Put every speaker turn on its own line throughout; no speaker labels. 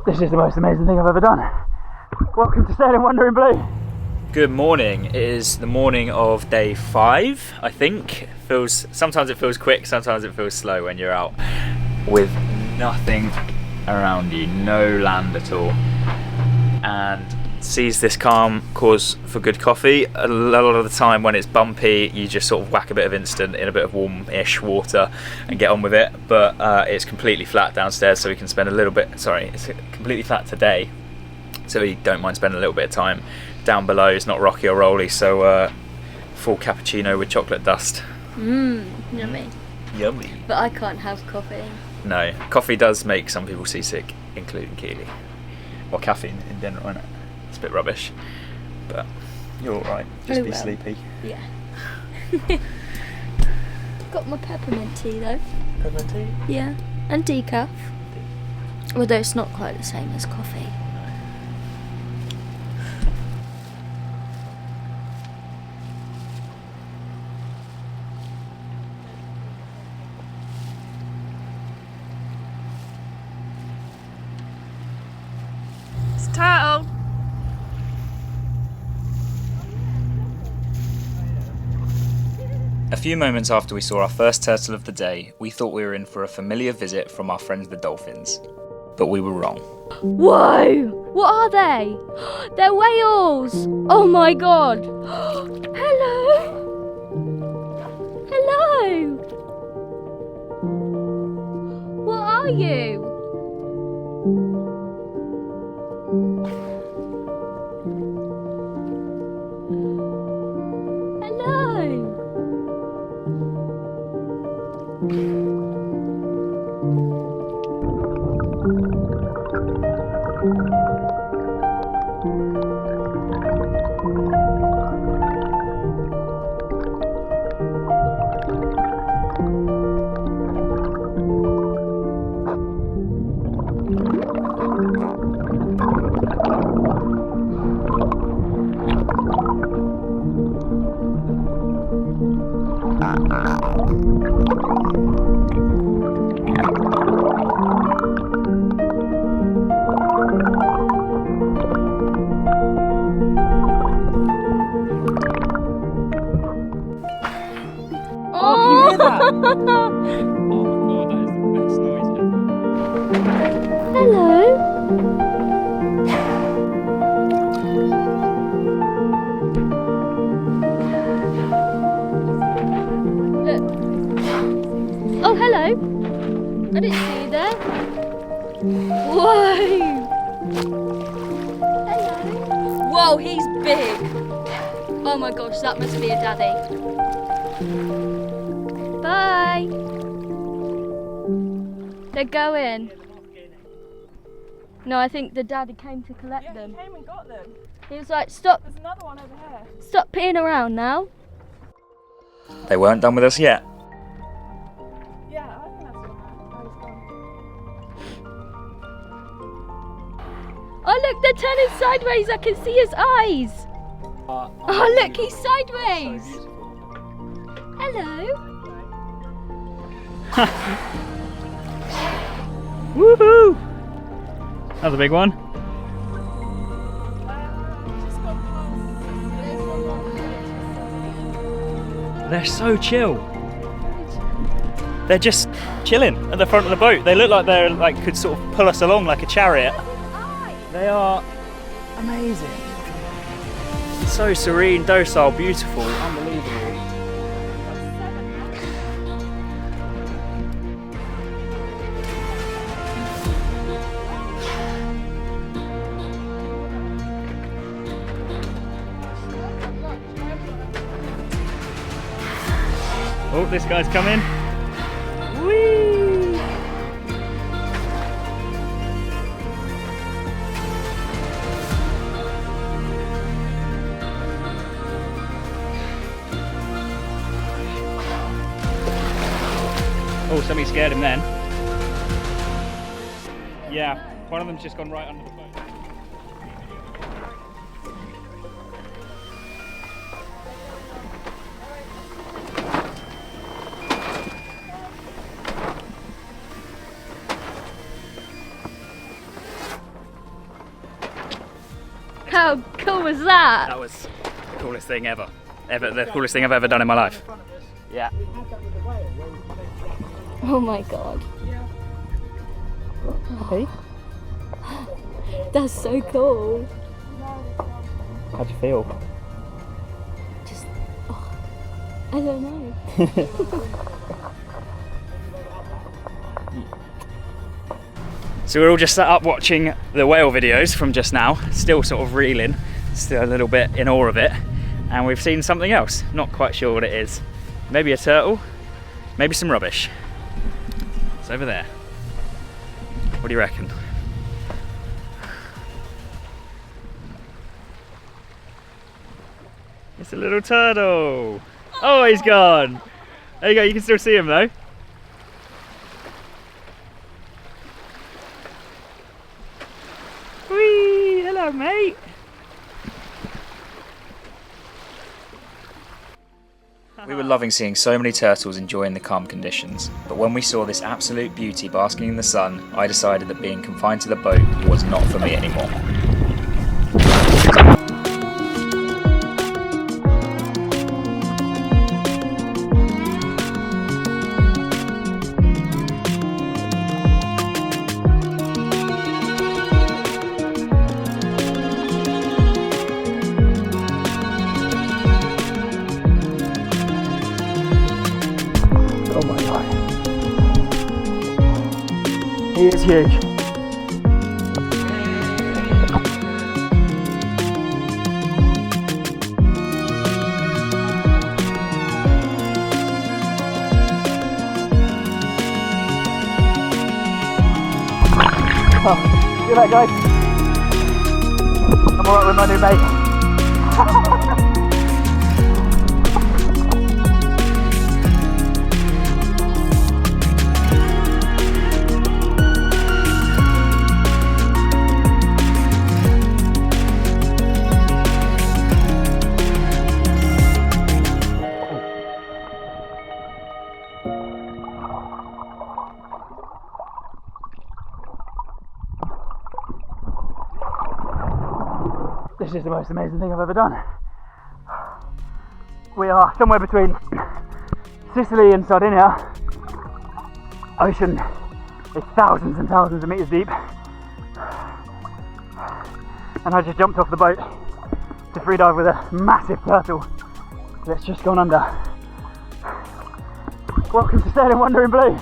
This is the most amazing thing I've ever done. Welcome to Sailing Wonder in Blue. Good morning. It is the morning of day 5, I think. Sometimes it feels quick, sometimes it feels slow when you're out with nothing around you, no land at all. And sees this calm cause for good coffee. A lot of the time when it's bumpy, you just sort of whack a bit of instant in a bit of warm-ish water and get on with it. But it's completely flat downstairs, so we can spend a little bit, it's completely flat today, so we don't mind spending a little bit of time down below. It's not rocky or rolly, so full cappuccino with chocolate dust.
Yummy.
Yummy.
But I can't have coffee.
No, coffee does make some people seasick, including Keeley. Or caffeine in general, isn't it? It's a bit rubbish, but you're alright. Just be sleepy.
Yeah. Got my peppermint tea though.
Peppermint tea?
Yeah, and decaf. Although it's not quite the same as coffee.
It's turtle.
A few moments after we saw our first turtle of the day, we thought we were in for a familiar visit from our friends the dolphins. But we were wrong.
Whoa! What are they? They're whales! Oh my god! Hello! Hello! What are you? Hello!
Oh my god, that is the best noise ever.
Hello. Look. Oh, hello. I didn't see you there. Whoa. Hello. Whoa, he's big. Oh my gosh, that must be a daddy. Bye. They're going. No, I think the daddy came to collect them.
Yeah, he came and got them.
He was like, stop.
There's another one over here.
Stop peeing around now.
They weren't done with us yet.
Yeah, I think that's one there. Oh, he's gone.
Oh look, they're turning sideways. I can see his eyes. Oh look, he's sideways. Hello.
Woohoo! That was a big one.
Just gone past.
They're so chill. They're just chilling at the front of the boat. They look like they're could sort of pull us along like a chariot. They are amazing. So serene, docile, beautiful, unbelievable. Oh, this guy's coming. Whee! Oh, somebody scared him then. Yeah, one of them's just gone right under the boat.
How cool was that?
That was the coolest thing ever. The coolest thing I've ever done in my life. Yeah.
Oh my god.
Hey.
That's so cool.
How'd you feel?
Just, I don't know.
So we're all just sat up watching the whale videos from just now, still sort of reeling, still a little bit in awe of it, and we've seen something else, not quite sure what it is. Maybe a turtle, maybe some rubbish. It's over there. What do you reckon? It's a little turtle. Oh, he's gone. There you go, you can still see him though. Whee! Hello, mate. We were loving seeing so many turtles enjoying the calm conditions, but when we saw this absolute beauty basking in the sun, I decided that being confined to the boat was not for me anymore. Oh my god. He is huge. Oh, see that, guys? I'm alright with my new mate. This is the most amazing thing I've ever done. We are somewhere between Sicily and Sardinia. Ocean is thousands and thousands of meters deep. And I just jumped off the boat to freedive with a massive turtle that's just gone under. Welcome to Sailing Wonder in Blue.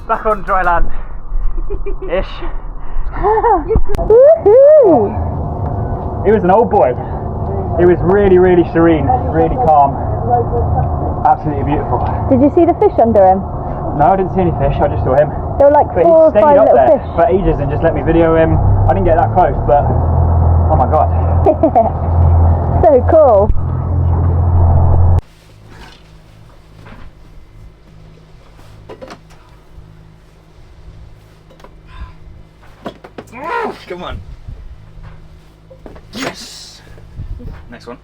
Back on dry land ish. He was an old boy. He was really, really serene, really calm, absolutely beautiful.
Did you see the fish under him?
No, I didn't see any fish, I just saw him.
There were like
But
4 or
he
5
stayed up
little
there
fish.
for ages and just let me video him. I didn't get that close, but oh my god.
So cool.
Come on. Yes. Next one.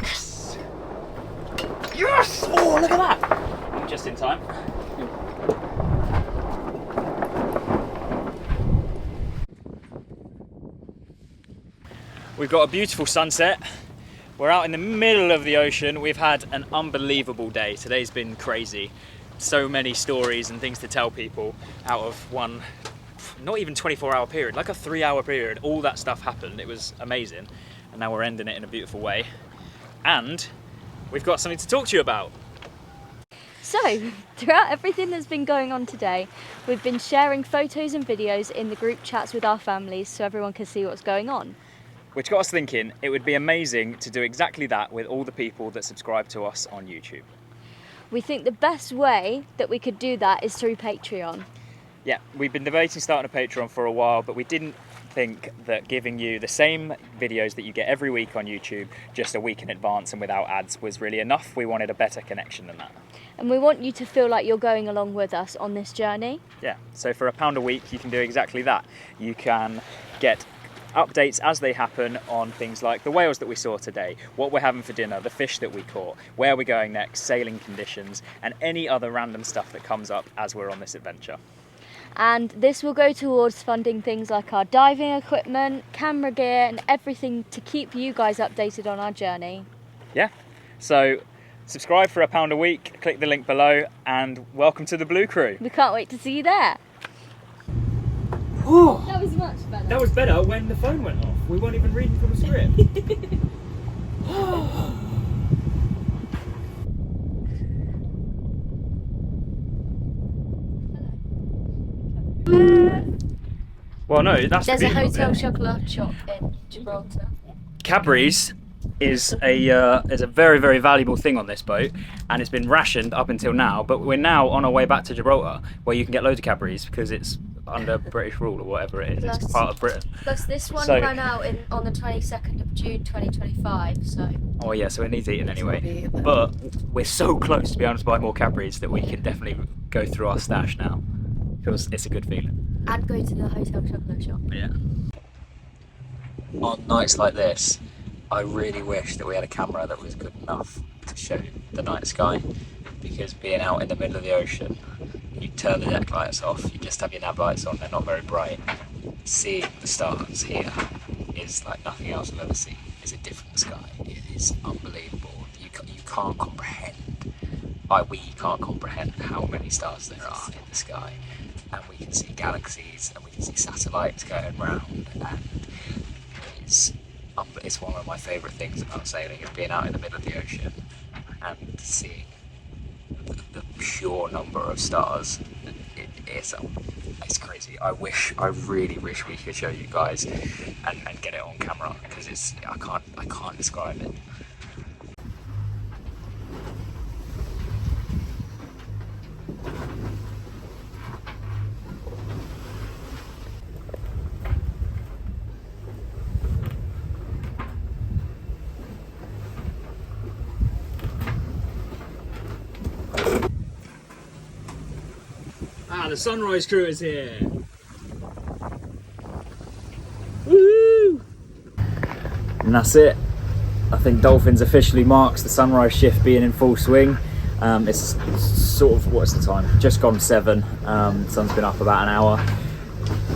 Yes. Yes. Oh, look at that. Just in time. We've got a beautiful sunset. We're out in the middle of the ocean. We've had an unbelievable day. Today's been crazy. So many stories and things to tell people out of one, not even 24-hour period, like a 3-hour period. All that stuff happened. It was amazing. And now we're ending it in a beautiful way. And we've got something to talk to you about.
So, throughout everything that's been going on today, we've been sharing photos and videos in the group chats with our families so everyone can see what's going on.
Which got us thinking it would be amazing to do exactly that with all the people that subscribe to us on YouTube.
We think the best way that we could do that is through Patreon.
Yeah, we've been debating starting a Patreon for a while, but we didn't think that giving you the same videos that you get every week on YouTube just a week in advance and without ads was really enough. We wanted a better connection than that.
And we want you to feel like you're going along with us on this journey.
Yeah, so for £1 a week you can do exactly that. You can get updates as they happen on things like the whales that we saw today, what we're having for dinner, the fish that we caught, where we're going next, sailing conditions, and any other random stuff that comes up as we're on this adventure.
And this will go towards funding things like our diving equipment, camera gear, and everything to keep you guys updated on our journey.
Yeah, so subscribe for £1 a week, click the link below, and welcome to the Blue Crew.
We can't wait to see you there.
Oh,
That was much better.
that was better when the phone went off. We weren't even reading from the script. Well, no, that's
There's
the
a
beauty of
hotel
it.
chocolate shop in Gibraltar.
Cadbury's is a very, very valuable thing on this boat, and it's been rationed up until now, but we're now on our way back to Gibraltar where you can get loads of Cadbury's because it's under British rule or whatever it is. It's part of Britain.
Plus this one
So-
ran out on the 22nd of June 2025, so...
Oh yeah, so it needs eating anyway. But we're so close to be able to buy more Cadbury's that we can definitely go through our stash now. Because it's a good feeling.
And go to the hotel chocolate shop.
Yeah. On nights like this, I really wish that we had a camera that was good enough to show the night sky, because being out in the middle of the ocean, you turn the deck lights off, you just have your nav lights on, they're not very bright. Seeing the stars here is like nothing else I've ever seen. It's a different sky. It is unbelievable. You can't comprehend. We can't comprehend how many stars there are in the sky. And we can see galaxies and we can see satellites going round, and it's one of my favourite things about sailing, is being out in the middle of the ocean and seeing the pure number of stars. It's crazy. I really wish we could show you guys and get it on camera, because I can't describe it. The sunrise crew is here. Woo! And that's it. I think dolphins officially marks the sunrise shift being in full swing. It's sort of, what's the time? Just gone 7. Sun's been up about an hour.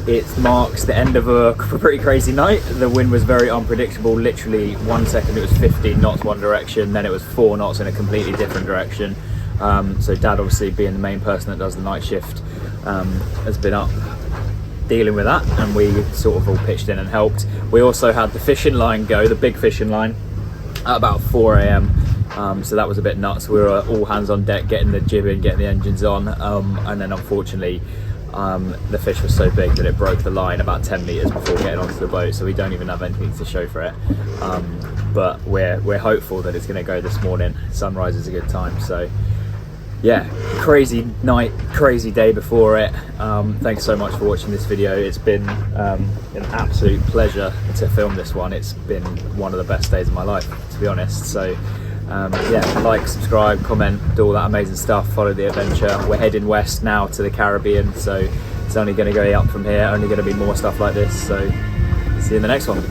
It marks the end of a pretty crazy night. The wind was very unpredictable. Literally 1 second it was 15 knots one direction, then it was 4 knots in a completely different direction. So Dad, obviously being the main person that does the night shift, has been up dealing with that, and we sort of all pitched in and helped. We also had the fishing line go, the big fishing line, at about 4 AM. So that was a bit nuts. We were all hands on deck, getting the jib in, getting the engines on, and then unfortunately the fish was so big that it broke the line about 10 meters before getting onto the boat, so we don't even have anything to show for it. But we're hopeful that it's going to go this morning. Sunrise is a good time, so yeah, crazy night, crazy day before it. Thanks so much for watching this video. It's been an absolute pleasure to film this one. It's been one of the best days of my life, to be honest. So yeah, like, subscribe, comment, do all that amazing stuff, follow the adventure. We're heading west now to the Caribbean, so it's only going to go up from here, only going to be more stuff like this. So see you in the next one.